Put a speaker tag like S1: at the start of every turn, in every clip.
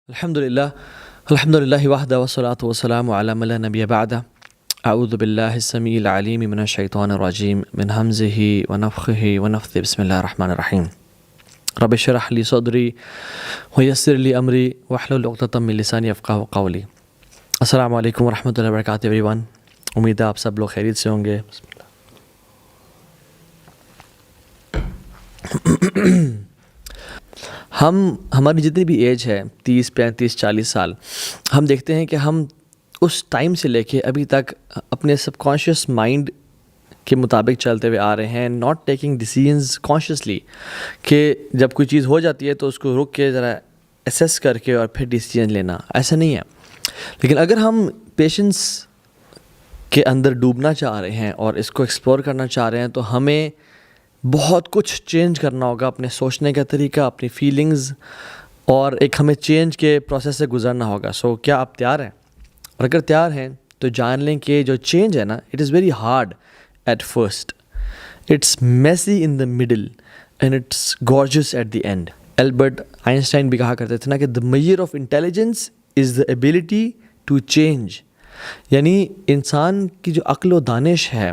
S1: الحمد للہ وحدہ والصلاۃ والسلام علی من لا نبی بعدہ اعوذ باللہ السمیع العلیم من الشیطان الرجیم من ہمزہ ونفخہ ونفثہ بسم اللہ الرحمن الرحیم رب اشرح لی صدری ویسر لی امری واحلل عقدۃ من لسانی یفقہوا قولی۔ السلام علیکم ورحمۃ اللہ وبرکاتہ ایوری ون، امید ہے آپ سب لوگ خیریت سے ہوں گے۔ ہماری جتنی بھی ایج ہے 30 35 40 سال، ہم دیکھتے ہیں کہ ہم اس ٹائم سے لے کے ابھی تک اپنے سب کانشیس مائنڈ کے مطابق چلتے ہوئے آ رہے ہیں، ناٹ ٹیکنگ ڈیسیژنز کانشیسلی، کہ جب کوئی چیز ہو جاتی ہے تو اس کو رک کے ذرا اسیس کر کے اور پھر ڈیسیژن لینا، ایسا نہیں ہے۔ لیکن اگر ہم پیشنس کے اندر ڈوبنا چاہ رہے ہیں اور اس کو ایکسپلور کرنا چاہ رہے ہیں تو ہمیں بہت کچھ چینج کرنا ہوگا، اپنے سوچنے کا طریقہ، اپنی فیلنگز، اور ایک ہمیں چینج کے پروسیس سے گزرنا ہوگا۔ کیا آپ تیار ہیں؟ اور اگر تیار ہیں تو جان لیں کہ جو چینج ہے نا، it is very hard at first, it's messy in the middle and it's gorgeous at the end. Albert Einstein بھی کہا کرتے تھے نا کہ the major of intelligence is the ability to change, یعنی انسان کی جو عقل و دانش ہے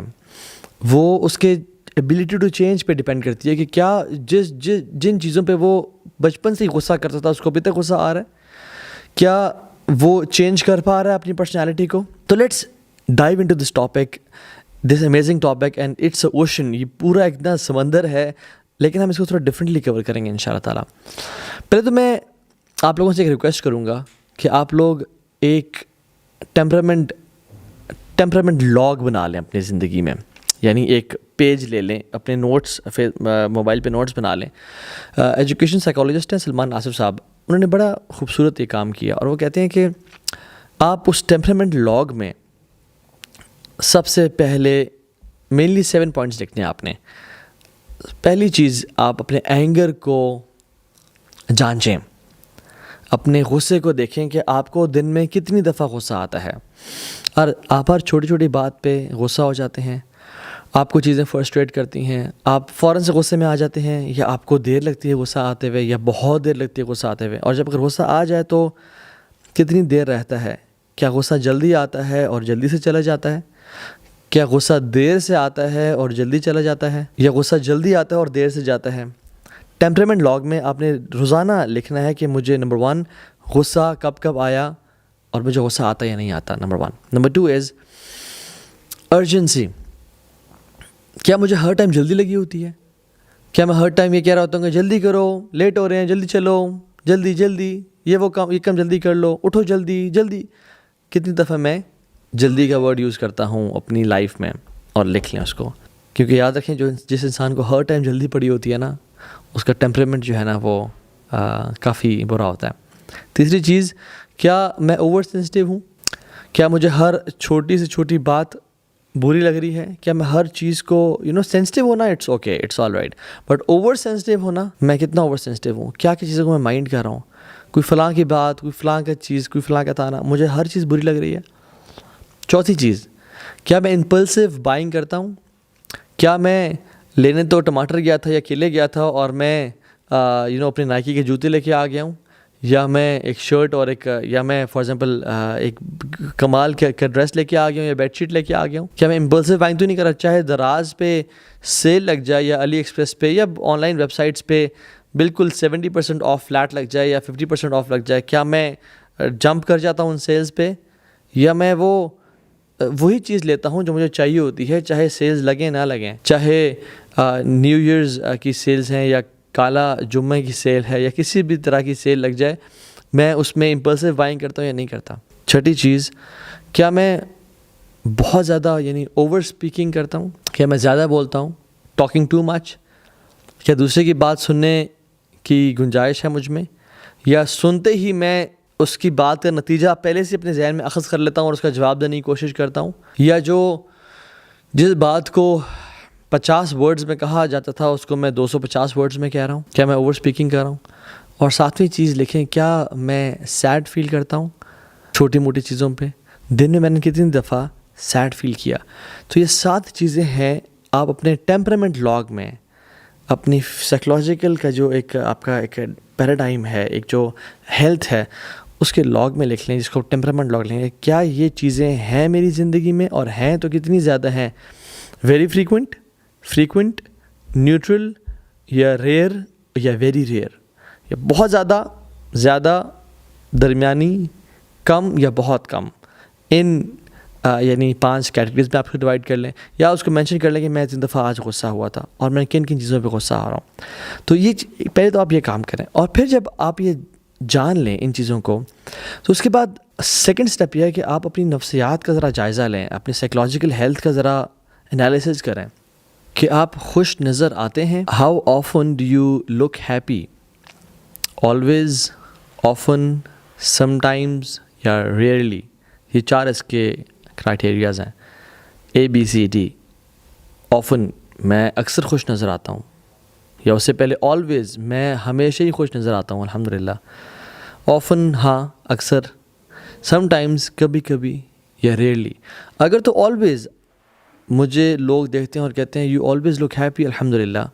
S1: وہ اس کے ایبلٹی ٹو چینج پہ ڈیپینڈ کرتی ہے کہ کیا جن چیزوں پہ وہ بچپن سے ہی غصہ کرتا تھا اس کو ابھی تک غصہ آ رہا ہے، کیا وہ چینج کر پا رہا ہے اپنی پرسنالٹی کو۔ تو let's dive into this topic, this amazing topic, and it's a ocean. یہ پورا اتنا سمندر ہے، لیکن ہم اس کو تھوڑا ڈفرینٹلی کور کریں گے ان شاء اللہ تعالیٰ۔ پہلے تو میں آپ لوگوں سے ایک ریکویسٹ کروں گا کہ آپ لوگ ایک ٹیمپرامنٹ لاگ بنا لیں اپنی زندگی میں، یعنی ایک پیج لے لیں، اپنے نوٹس موبائل پہ نوٹس بنا لیں۔ ایجوکیشن سائیکالوجسٹ ہیں سلمان ناصر صاحب، انہوں نے بڑا خوبصورت یہ کام کیا، اور وہ کہتے ہیں کہ آپ اس ٹیمپرامنٹ لاگ میں سب سے پہلے مینلی 7 پوائنٹس لکھنے ہیں آپ نے۔ پہلی چیز، آپ اپنے اینگر کو جانچیں، اپنے غصے کو دیکھیں کہ آپ کو دن میں کتنی دفعہ غصہ آتا ہے، اور آپ ہر چھوٹی چھوٹی بات پہ غصہ ہو جاتے ہیں، آپ کو چیزیں فرسٹریٹ کرتی ہیں، آپ فوراً سے غصے میں آ جاتے ہیں، یا آپ کو دیر لگتی ہے غصہ آتے ہوئے، یا بہت دیر لگتی ہے غصہ آتے ہوئے، اور جب اگر غصہ آ جائے تو کتنی دیر رہتا ہے؟ کیا غصہ جلدی آتا ہے اور جلدی سے چلا جاتا ہے؟ کیا غصہ دیر سے آتا ہے اور جلدی چلا جاتا ہے، یا غصہ جلدی آتا ہے اور دیر سے جاتا ہے؟ ٹیمپرامنٹ لاگ میں آپ نے روزانہ لکھنا ہے کہ مجھے نمبر 1 غصہ کب کب آیا اور مجھے غصہ آتا یا نہیں آتا، نمبر 1۔ نمبر 2 از ارجنسی۔ کیا مجھے ہر ٹائم جلدی لگی ہوتی ہے؟ کیا میں ہر ٹائم یہ کہہ رہا ہوتا ہوں کہ جلدی کرو، لیٹ ہو رہے ہیں، جلدی چلو، جلدی جلدی، یہ کام جلدی کر لو، اٹھو جلدی جلدی۔ کتنی دفعہ میں جلدی کا ورڈ یوز کرتا ہوں اپنی لائف میں؟ اور لکھ لیں اس کو، کیونکہ یاد رکھیں جس انسان کو ہر ٹائم جلدی پڑی ہوتی ہے نا، اس کا ٹیمپرامنٹ جو ہے نا وہ کافی برا ہوتا ہے۔ تیسری چیز، کیا میں اوور سینسٹیو ہوں؟ کیا مجھے ہر چھوٹی سے چھوٹی بات بری لگ رہی ہے؟ کیا میں ہر چیز کو سینسٹیو ہونا it's okay, it's all right, but over sensitive ہونا، میں کتنا اوور سینسٹیو ہوں؟ کیا چیزوں کو میں مائنڈ کر رہا ہوں؟ کوئی فلاں کی بات، کوئی فلاں کا چیز، کوئی فلاں کا تانا، مجھے ہر چیز بری لگ رہی ہے۔ چوتھی چیز، کیا میں امپلسو بائنگ کرتا ہوں؟ کیا میں لینے تو ٹماٹر گیا تھا یا کیلے گیا تھا اور میں اپنے نائکی کے جوتے لے کے آ گیا ہوں، یا میں ایک شرٹ اور یا میں فار ایگزامپل ایک کمال کا ڈریس لے کے آ گیا ہوں، یا بیڈ شیٹ لے کے آ گیا ہوں؟ کیا میں امپلسو بائنگ تو نہیں کر رہا؟ چاہے دراز پہ سیل لگ جائے، یا علی ایکسپریس پہ، یا آن لائن ویب سائٹس پہ بالکل 70% آف فلیٹ لگ جائے، یا 50% آف لگ جائے، کیا میں جمپ کر جاتا ہوں ان سیلز پہ، یا میں وہی چیز لیتا ہوں جو مجھے چاہیے ہوتی ہے، چاہے سیلز لگیں نہ لگیں، چاہے نیو ایئرز کی سیلز ہیں، یا کالا جمعہ کی سیل ہے، یا کسی بھی طرح کی سیل لگ جائے، میں اس میں امپلسو بائنگ کرتا ہوں یا نہیں کرتا؟ چھٹی چیز، کیا میں بہت زیادہ اوور اسپیکنگ کرتا ہوں؟ کیا میں زیادہ بولتا ہوں، ٹاکنگ ٹو مچ؟ کیا دوسرے کی بات سننے کی گنجائش ہے مجھ میں، یا سنتے ہی میں اس کی بات کا نتیجہ پہلے سے اپنے ذہن میں اخذ کر لیتا ہوں اور اس کا جواب دینے کی کوشش کرتا ہوں، یا جس بات کو 50 ورڈز میں کہا جاتا تھا اس کو میں 250 ورڈز میں کہہ رہا ہوں؟ کیا میں اوور اسپیکنگ کر رہا ہوں؟ اور 7ویں چیز لکھیں، کیا میں سیڈ فیل کرتا ہوں چھوٹی موٹی چیزوں پہ؟ دن میں نے کتنی دفعہ سیڈ فیل کیا؟ تو یہ 7 چیزیں ہیں، آپ اپنے ٹیمپرامنٹ لاگ میں اپنی سائیکولوجیکل کا جو ایک آپ کا ایک پیراڈائم ہے، ایک جو ہیلتھ ہے، اس کے لاگ میں لکھ لیں، جس کو ٹیمپرامنٹ لاگ لیں گے، کیا یہ چیزیں ہیں میری زندگی میں، اور ہیں تو کتنی زیادہ ہیں، ویری فریکوینٹ، نیوٹرل، یا ریئر، یا ویری ریئر، یا بہت زیادہ، درمیانی، کم یا بہت کم. ان یعنی 5 کیٹیگریز میں آپ کو ڈیوائڈ کر لیں، یا اس کو مینشن کر لیں کہ میں 3 دفعہ آج غصہ ہوا تھا اور میں کن چیزوں پہ غصہ آ رہا ہوں. تو یہ پہلے تو آپ یہ کام کریں، اور پھر جب آپ یہ جان لیں ان چیزوں کو، تو اس کے بعد سیکنڈ سٹیپ یہ ہے کہ آپ اپنی نفسیات کا ذرا جائزہ لیں، اپنی سائیکلوجیکل ہیلتھ کا ذرا انالیسز کریں کہ آپ خوش نظر آتے ہیں. How often do you look happy? Always, often, sometimes, یا ریئرلی. یہ 4 اس کے کرائٹیریاز ہیں، ABCD. آفن، میں اکثر خوش نظر آتا ہوں، یا اس سے پہلے آلویز، میں ہمیشہ ہی خوش نظر آتا ہوں الحمدللہ. آفن، ہاں اکثر. سم ٹائمز، کبھی کبھی، یا ریئرلی. اگر تو آلویز مجھے لوگ دیکھتے ہیں اور کہتے ہیں یو آلویز لک ہیپی الحمدللہ،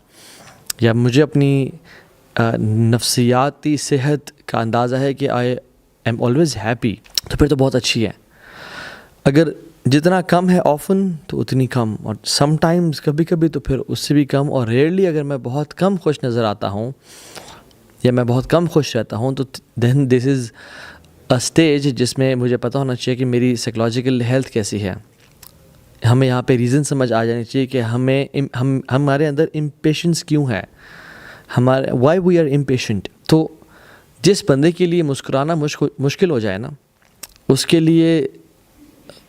S1: یا مجھے اپنی نفسیاتی صحت کا اندازہ ہے کہ آئی ایم آلویز ہیپی، تو پھر تو بہت اچھی ہے. اگر جتنا کم ہے آفن تو اتنی کم، اور سم ٹائمز کبھی کبھی تو پھر اس سے بھی کم، اور ریئرلی اگر میں بہت کم خوش نظر آتا ہوں یا میں بہت کم خوش رہتا ہوں تو دین دس از اے اسٹیج جس میں مجھے پتہ ہونا چاہیے کہ میری سائیکلوجیکل ہیلتھ کیسی ہے. ہمیں یہاں پہ ریزن سمجھ آ جانی چاہیے کہ ہمارے اندر امپیشنس کیوں ہے، وائی وی آر امپیشنٹ. تو جس بندے کے لیے مسکرانا مشکل ہو جائے نا، اس کے لیے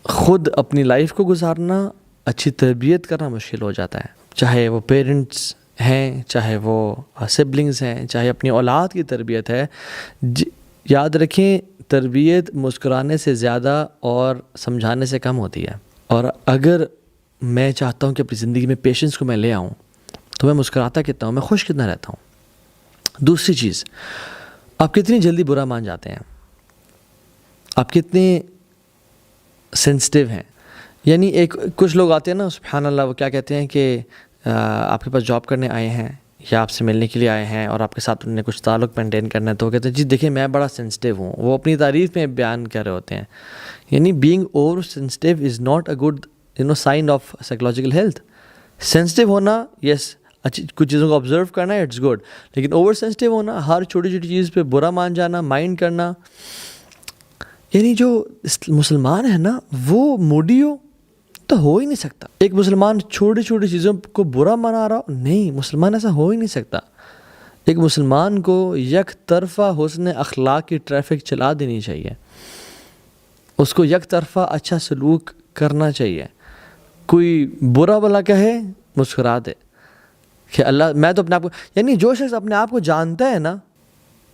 S1: خود اپنی لائف کو گزارنا، اچھی تربیت کرنا مشکل ہو جاتا ہے. چاہے وہ پیرنٹس ہیں، چاہے وہ سبلنگز ہیں، چاہے اپنی اولاد کی تربیت ہے. یاد رکھیں، تربیت مسکرانے سے زیادہ اور سمجھانے سے کم ہوتی ہے. اور اگر میں چاہتا ہوں کہ اپنی زندگی میں پیشنس کو میں لے آؤں تو میں مسکراتا کتنا ہوں، میں خوش کتنا رہتا ہوں. دوسری چیز، آپ کتنی جلدی برا مان جاتے ہیں، آپ کتنے سینسٹیو ہیں. یعنی کچھ لوگ آتے ہیں نا، سبحان اللہ، وہ کیا کہتے ہیں کہ آپ کے پاس جاب کرنے آئے ہیں یا آپ سے ملنے کے لیے آئے ہیں اور آپ کے ساتھ انہوں نے کچھ تعلق مینٹین کرنا ہے، تو وہ کہتے ہیں جی دیکھیں میں بڑا سینسٹیو ہوں. وہ اپنی تعریف میں بیان کر رہے ہوتے ہیں. یعنی being over sensitive is not a good sign of psychological health. Sensitive ہونا، یس، اچھی کچھ چیزوں کو آبزرو کرنا ہے، اٹس گڈ، لیکن اوور سینسٹیو ہونا، ہر چھوٹی چھوٹی چیز پہ برا مان جانا، مائنڈ کرنا، یعنی جو مسلمان ہے نا وہ موڈی ہو ہی نہیں سکتا. ایک مسلمان چھوٹی چھوٹی چیزوں کو برا منا رہا ہو، نہیں، مسلمان ایسا ہو ہی نہیں سکتا. ایک مسلمان کو یک طرفہ حسن اخلاق کی ٹریفک چلا دینی چاہیے، اس کو یک طرفہ اچھا سلوک کرنا چاہیے. کوئی برا بلا کہے مسکرا دے کہ اللہ، میں تو اپنے آپ کو، یعنی جو شخص اپنے آپ کو جانتا ہے نا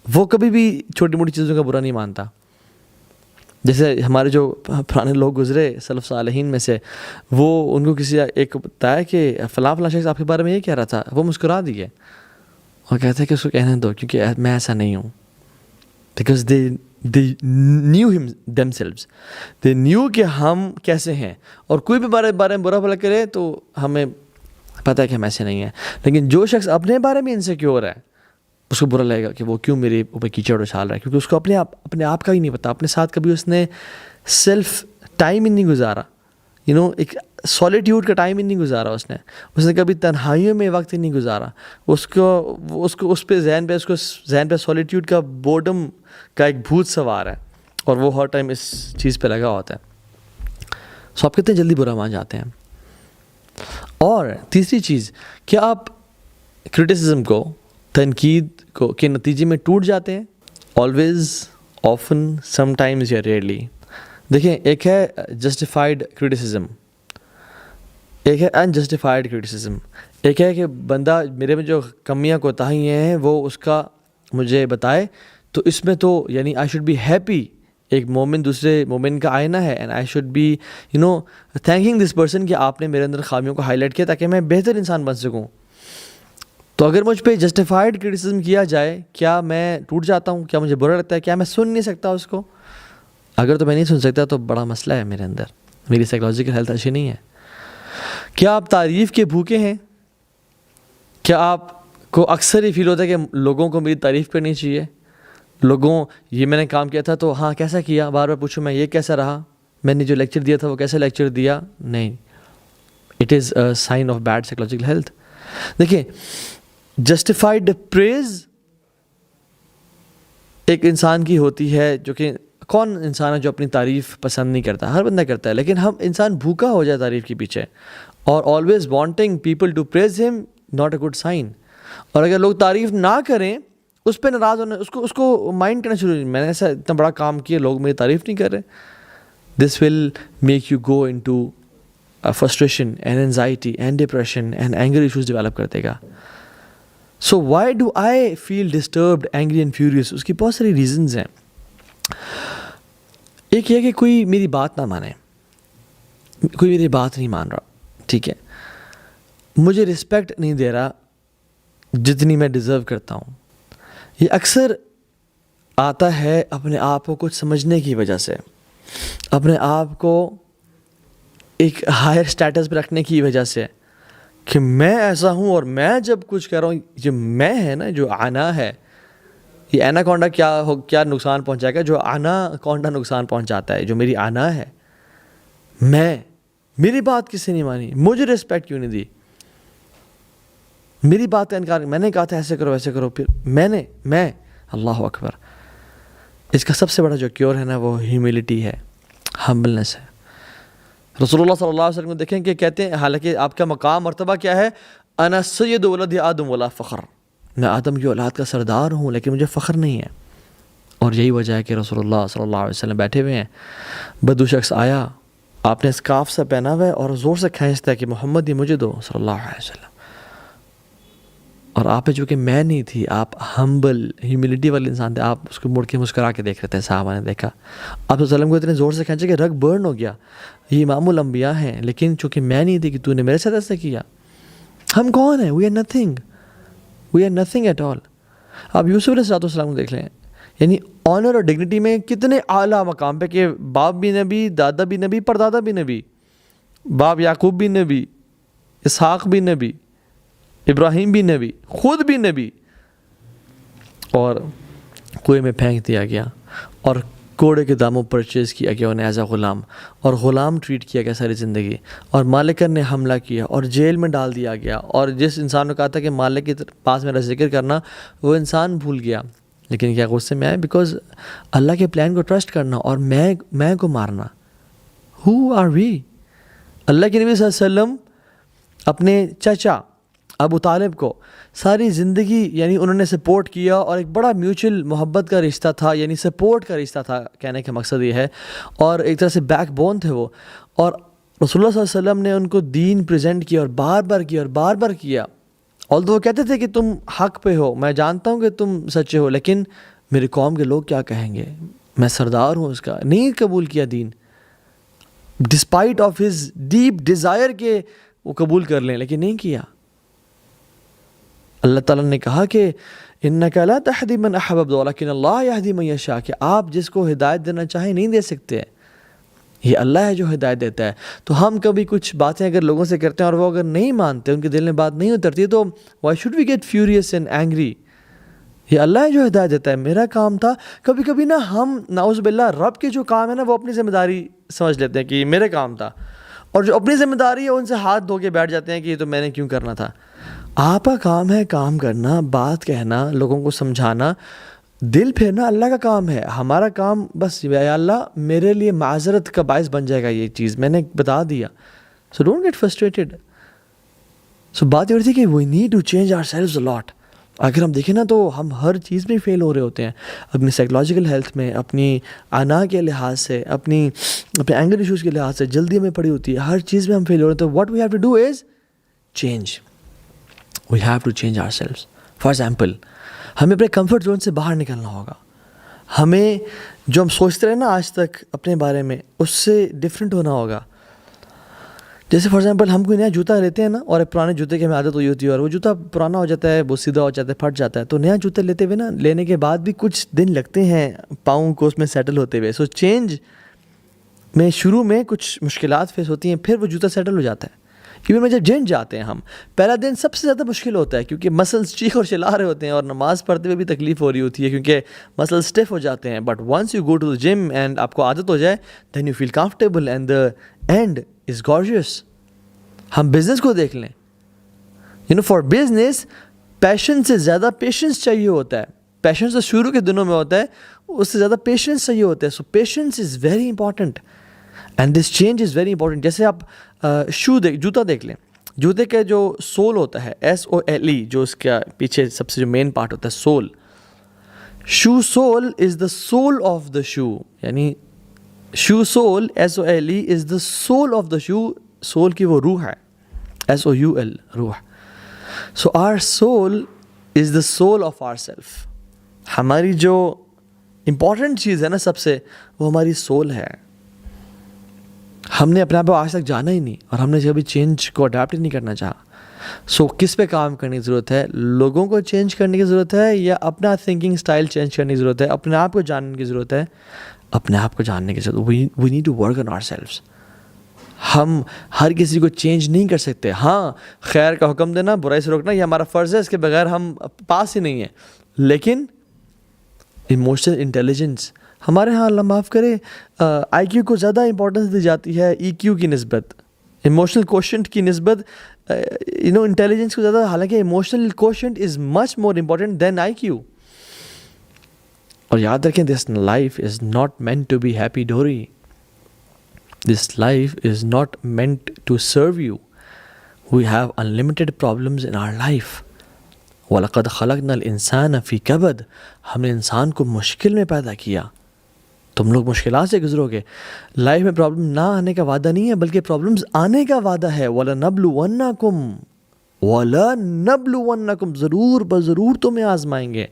S1: وہ کبھی بھی چھوٹی موٹی چیزوں کا برا نہیں مانتا. جیسے ہمارے جو پرانے لوگ گزرے سلف صالحین میں سے، وہ ان کو کسی ایک بتایا کہ فلاں شخص آپ کے بارے میں یہ کہہ رہا تھا، وہ مسکرا دیے اور کہتے ہیں کہ اس کو کہنے دو کیونکہ میں ایسا نہیں ہوں. Because they knew him themselves. they knew کہ ہم کیسے ہیں، اور کوئی بھی بارے میں برا بھلا کرے تو ہمیں پتہ ہے کہ ہم ایسے نہیں ہیں. لیکن جو شخص اپنے بارے میں انسیکیور ہے اس کو برا لگے گا کہ وہ کیوں میرے اوپر کیچڑ اچھال رہا ہے، کیونکہ اس کو اپنے آپ کا ہی نہیں پتا. اپنے ساتھ کبھی اس نے سیلف ٹائم ہی نہیں گزارا، ایک سولیٹیوڈ کا ٹائم ہی نہیں گزارا. اس نے کبھی تنہائیوں میں وقت ہی نہیں گزارا. اس کو اس پہ ذہن پہ سولیٹیوڈ کا بورڈم کا ایک بھوت سوار ہے، اور وہ ہر ٹائم اس چیز پہ لگا ہوتا ہے. سو آپ کتنے جلدی برا مان جاتے ہیں. اور تیسری چیز، کیا آپ کرٹیسزم کو، تنقید کو کے نتیجے میں ٹوٹ جاتے ہیں؟ آلویز، آفن، سم ٹائمز، یا ریئرلی. دیکھیں، ایک ہے جسٹیفائڈ کرٹیسزم، ایک ہے انجسٹیفائڈ کرٹیسزم. ایک ہے کہ بندہ میرے میں جو کمیاں کوتاہیاں ہیں وہ اس کا مجھے بتائے، تو اس میں تو یعنی آئی شوڈ بی ہیپی. ایک مومن دوسرے مومن کا آئینہ ہے، and I should be thinking this person کہ آپ نے میرے اندر خامیوں کو ہائی لائٹ کیا تاکہ میں بہتر انسان بن سکوں. تو اگر مجھ پہ جسٹیفائڈ کرٹیسزم کیا جائے، کیا میں ٹوٹ جاتا ہوں؟ کیا مجھے برا لگتا ہے؟ کیا میں سن نہیں سکتا اس کو؟ اگر تو میں نہیں سن سکتا تو بڑا مسئلہ ہے میرے اندر، میری سائیکلوجیکل ہیلتھ اچھی نہیں ہے. کیا آپ تعریف کے بھوکے ہیں؟ کیا آپ کو اکثر ہی فیل ہوتا ہے کہ لوگوں کو میری تعریف کرنی چاہیے؟ لوگوں یہ میں نے کام کیا تھا تو ہاں کیسا کیا، بار بار پوچھوں میں یہ کیسا رہا، میں نے جو لیکچر دیا تھا وہ کیسا لیکچر دیا، نہیں، it is a sign of bad psychological health. دیکھیں جسٹیفائڈ پریز ایک انسان کی ہوتی ہے، جو کہ کون انسان ہے جو اپنی تعریف پسند نہیں کرتا، ہر بندہ کرتا ہے، لیکن ہم انسان بھوکا ہو جائے تعریف کے پیچھے، اور always wanting people to praise ہم ناٹ اے گڈ سائن. اور اگر لوگ تعریف نہ کریں اس پہ ناراض ہونا، اس کو مائنڈ کرنا شروع، میں نے ایسا اتنا بڑا کام کیا لوگ میری تعریف نہیں کر رہے، this will make you go into frustration and anxiety and depression and anger issues develop کر دے گا. So why do I feel disturbed angry and furious? اس کی بہت ساری ریزنز ہیں. ایک یہ کہ کوئی میری بات نہ مانے، کوئی میری بات نہیں مان رہا، ٹھیک ہے، مجھے رسپیکٹ نہیں دے رہا جتنی میں ڈیزرو کرتا ہوں. یہ اکثر آتا ہے اپنے آپ کو کچھ سمجھنے کی وجہ سے، اپنے آپ کو ایک ہائر سٹیٹس پہ رکھنے کی وجہ سے کہ میں ایسا ہوں، اور میں جب کچھ کر رہا ہوں، جو میں ہے نا، جو آنا ہے، یہ اینا کونڈا کیا نقصان پہنچائے گا، جو آنا کونڈا نقصان پہنچاتا ہے، جو میری آنا ہے، میری بات کس سے نہیں مانی، مجھے رسپیکٹ کیوں نہیں دی، میری بات کا انکار، میں نے کہا تھا ایسے کرو ویسے کرو، پھر میں اللہ اکبر. اس کا سب سے بڑا جو کیور ہے نا وہ ہیوملٹی ہے، ہمبلنس ہے. رسول اللہ صلی اللہ علیہ وسلم کو دیکھیں کہ کہتے ہیں، حالانکہ آپ کا مقام مرتبہ کیا ہے، انا سید ولد آدم ولا فخر، میں آدم کی اولاد کا سردار ہوں لیکن مجھے فخر نہیں ہے. اور یہی وجہ ہے کہ رسول اللہ صلی اللہ علیہ وسلم بیٹھے ہوئے ہیں، بدو شخص آیا، آپ نے اسکارف سے پہنا ہوا ہے اور زور سے کھینچتا ہے کہ محمد یہ مجھے دو صلی اللہ علیہ وسلم. اور آپ چونکہ میں نہیں تھی، آپ ہمبل ہیوملٹی والے انسان تھے، آپ اس کو مڑ کے مسکرا کے دیکھ رہے تھے. صحابہ نے دیکھا آپ صلی اللہ علیہ وسلم کو اتنے زور سے کھینچا کہ رگ برن ہو گیا. یہ امام الانبیاء ہیں، لیکن چونکہ میں نہیں تھی کہ تو نے میرے ساتھ ایسا کیا. ہم کون ہیں؟ We are nothing at all. آپ یوسف علیہ السلام کو دیکھ لیں، یعنی آنر اور ڈگنیٹی میں کتنے اعلیٰ مقام پہ کہ باپ بھی نبی، دادا بھی نبی، پردادا بھی نبی، باپ یعقوب بھی نبی، اسحاق بھی نبی، ابراہیم بھی نبی، خود بھی نبی، اور کنویں میں پھینک دیا گیا اور کوڑے کے داموں پرچیز کیا گیا انہیں ایز اے غلام، اور غلام ٹریٹ کیا گیا ساری زندگی، اور مالکن نے حملہ کیا اور جیل میں ڈال دیا گیا. اور جس انسان نے کہا تھا کہ مالک کے پاس میرا ذکر کرنا، وہ انسان بھول گیا. لیکن کیا غصے میں آئے؟ بیکاز اللہ کے پلان کو ٹرسٹ کرنا اور میں کو مارنا. ہو آر وی؟ اللہ کے نبی صلی اللہ علیہ وسلم اپنے چچا ابو طالب کو ساری زندگی یعنی انہوں نے سپورٹ کیا، اور ایک بڑا میوچل محبت کا رشتہ تھا، یعنی سپورٹ کا رشتہ تھا، کہنے کا مقصد یہ ہے، اور ایک طرح سے بیک بون تھے وہ. اور رسول اللہ صلی اللہ علیہ وسلم نے ان کو دین پریزنٹ کیا اور بار بار کیا. although وہ کہتے تھے کہ تم حق پہ ہو، میں جانتا ہوں کہ تم سچے ہو، لیکن میری قوم کے لوگ کیا کہیں گے، میں سردار ہوں اس کا. نہیں قبول کیا دین، despite of his deep desire کہ وہ قبول کر لیں، لیکن نہیں کیا. اللہ تعالیٰ نے کہا کہ اِنَّكَ لَا تَهْدِي مَنْ أَحْبَبْتَ وَلَكِنَّ اللَّهَ يَهْدِي مَن يَشَاءُ، کہ آپ جس کو ہدایت دینا چاہیں نہیں دے سکتے، یہ اللہ ہے جو ہدایت دیتا ہے. تو ہم کبھی کچھ باتیں اگر لوگوں سے کرتے ہیں اور وہ اگر نہیں مانتے، ان کے دل میں بات نہیں اترتی، تو why should we get furious and angry? یہ اللہ ہے جو ہدایت دیتا ہے، میرا کام تھا. کبھی کبھی نا ہم نعوذ باللہ رب کے جو کام ہے نا وہ اپنی ذمہ داری سمجھ لیتے ہیں کہ یہ میرے کام تھا، اور جو اپنی ذمہ داری ہے ان سے ہاتھ دھو کے بیٹھ جاتے ہیں کہ یہ تو میں نے کیوں کرنا تھا. آپ کا کام ہے کام کرنا، بات کہنا، لوگوں کو سمجھانا، دل پھیرنا اللہ کا کام ہے. ہمارا کام بس یا اللہ میرے لیے معذرت کا باعث بن جائے گا یہ چیز، میں نے بتا دیا. So don't get frustrated. So بات یہ ہوتی ہے کہ we need to change ourselves a lot. اگر ہم دیکھیں نا تو ہم ہر چیز میں فیل ہو رہے ہوتے ہیں، اپنی سائیکولوجیکل ہیلتھ میں، اپنی انا کے لحاظ سے، اپنے اینگر ایشوز کے لحاظ سے، جلدی ہمیں پڑی ہوتی ہے، ہر چیز میں ہم فیل ہو رہے ہیں. تو what we have to do is change. We have to change ourselves. For example, ہمیں اپنے کمفرٹ زون سے باہر نکلنا ہوگا. ہمیں جو ہم سوچتے رہے نا آج تک اپنے بارے میں، اس سے ڈفرینٹ ہونا ہوگا. جیسے فار ایگزامپل ہم کوئی نیا جوتا لیتے ہیں نا، اور ایک پرانے جوتے کی ہمیں عادت ہوئی ہوتی ہے، اور وہ جوتا پرانا ہو جاتا ہے، وہ سیدھا ہو جاتا ہے، پھٹ جاتا ہے. تو نیا جوتا لیتے ہوئے نا، لینے کے بعد بھی کچھ دن لگتے ہیں پاؤں کو اس میں سیٹل ہوتے ہوئے. سو چینج میں شروع میں کچھ مشکلات فیس ہوتی ہیں، پھر وہ جوتا سیٹل ہو جاتا ہے. ایون میں جب جم جاتے ہیں ہم، پہلا دن سب سے زیادہ مشکل ہوتا ہے کیونکہ مسلس چیخ اور چلا رہے ہوتے ہیں اور نماز پڑھتے ہوئے بھی تکلیف ہو رہی ہوتی ہے کیونکہ مسل اسٹیف ہو جاتے ہیں. But once you go to the gym and آپ کو عادت ہو جائے then you feel comfortable and the end is gorgeous. ہم بزنس کو دیکھ لیں، فار بزنس پیشن سے زیادہ پیشنس چاہیے ہوتا ہے. پیشنس تو شروع کے دنوں میں ہوتا ہے، اس سے زیادہ پیشنس چاہیے ہوتا ہے. So patience is very important and this change is very important. جیسے آپ جوتا دیکھ لیں، جوتے کا جو سول ہوتا ہے SOLE، جو اس کا پیچھے سب سے جو مین پارٹ ہوتا ہے sole, shoe sole is the civil of the shoe, یعنی shoe sole SOLE is the civil of the shoe. Sole کی وہ روح ہے، SOUL روح. So our soul is the civil of our self. ہماری جو امپورٹنٹ چیز ہے نا سب سے، وہ ہماری سول ہے. ہم نے اپنے آپ کو آج تک جانا ہی نہیں اور ہم نے کبھی چینج کو اڈاپٹ ہی نہیں کرنا چاہا. سو کس پہ کام کرنے کی ضرورت ہے؟ لوگوں کو چینج کرنے کی ضرورت ہے یا اپنا تھنکنگ اسٹائل چینج کرنے کی ضرورت ہے؟ اپنے آپ کو جاننے کی ضرورت ہے. اپنے آپ کو جاننے کی ضرورت. We need to work on ourselves. ہم ہر کسی کو چینج نہیں کر سکتے. ہاں، خیر کا حکم دینا، برائی سے روکنا یہ ہمارا فرض ہے، اس کے بغیر ہم پاس ہی نہیں ہیں. لیکن ایموشنل انٹیلیجنس ہمارے ہاں اللہ معاف کرے IQ کو زیادہ امپورٹنس دی جاتی ہے EQ کی نسبت، ایموشنل کوشنٹ کی نسبت انٹیلیجنس کو زیادہ. حالانکہ emotional quotient is much more important than IQ. اور یاد رکھیں this life is not meant to be happy dory. This life is not meant to serve you. We have unlimited problems in our life. وَلَقَدْ خَلَقْنَا الْإِنسَانَ فِي كَبَدٍ. ہم نے انسان کو مشکل میں پیدا کیا. تم لوگ مشکلات سے گزرو گے. لائف میں پرابلم نہ آنے کا وعدہ نہیں ہے بلکہ پرابلمز آنے کا وعدہ ہے. وَلَنَبْلُوَنَّكُمْ ضرور بضرور تمہیں آزمائیں گے.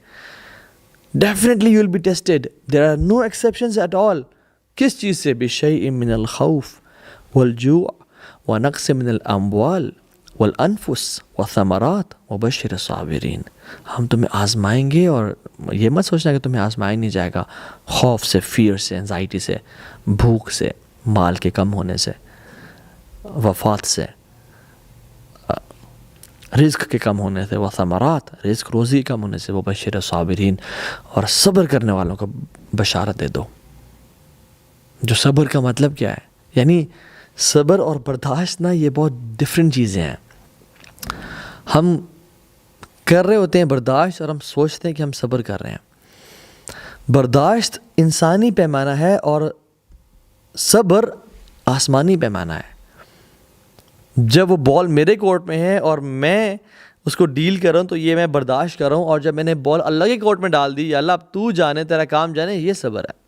S1: Definitely you will be tested. There are no exceptions at all. کس چیز سے؟ بِشَيْءٍ مِّنَ الْخَوْفِ وَالْجُوعِ وَنَقْصٍ مِّنَ الْأَمْوَالِ وَالْأَنفُسِ وَالثَّمَرَاتِ وَبَشِّرِ الصَّابِرِينَ. ہم تمہیں آزمائیں گے اور یہ مت سوچنا کہ تمہیں آزمایا نہیں جائے گا. خوف سے، فیئر سے، انزائٹی سے، بھوک سے، مال کے کم ہونے سے، وفات سے، رزق کے کم ہونے سے، وثمرات رزق روزی کم ہونے سے، وبشر الصابرین اور صبر کرنے والوں کو بشارت دے دو. جو صبر کا مطلب کیا ہے؟ یعنی صبر اور برداشت نا یہ بہت ڈفرینٹ چیزیں ہیں. ہم کر رہے ہوتے ہیں برداشت اور ہم سوچتے ہیں کہ ہم صبر کر رہے ہیں. برداشت انسانی پیمانہ ہے اور صبر آسمانی پیمانہ ہے. جب وہ بال میرے کورٹ میں ہے اور میں اس کو ڈیل کر رہا ہوں تو یہ میں برداشت کر رہا ہوں، اور جب میں نے بال اللہ کے کورٹ میں ڈال دی، یا اللہ اب تو جانے، تیرا کام جانے، یہ صبر ہے.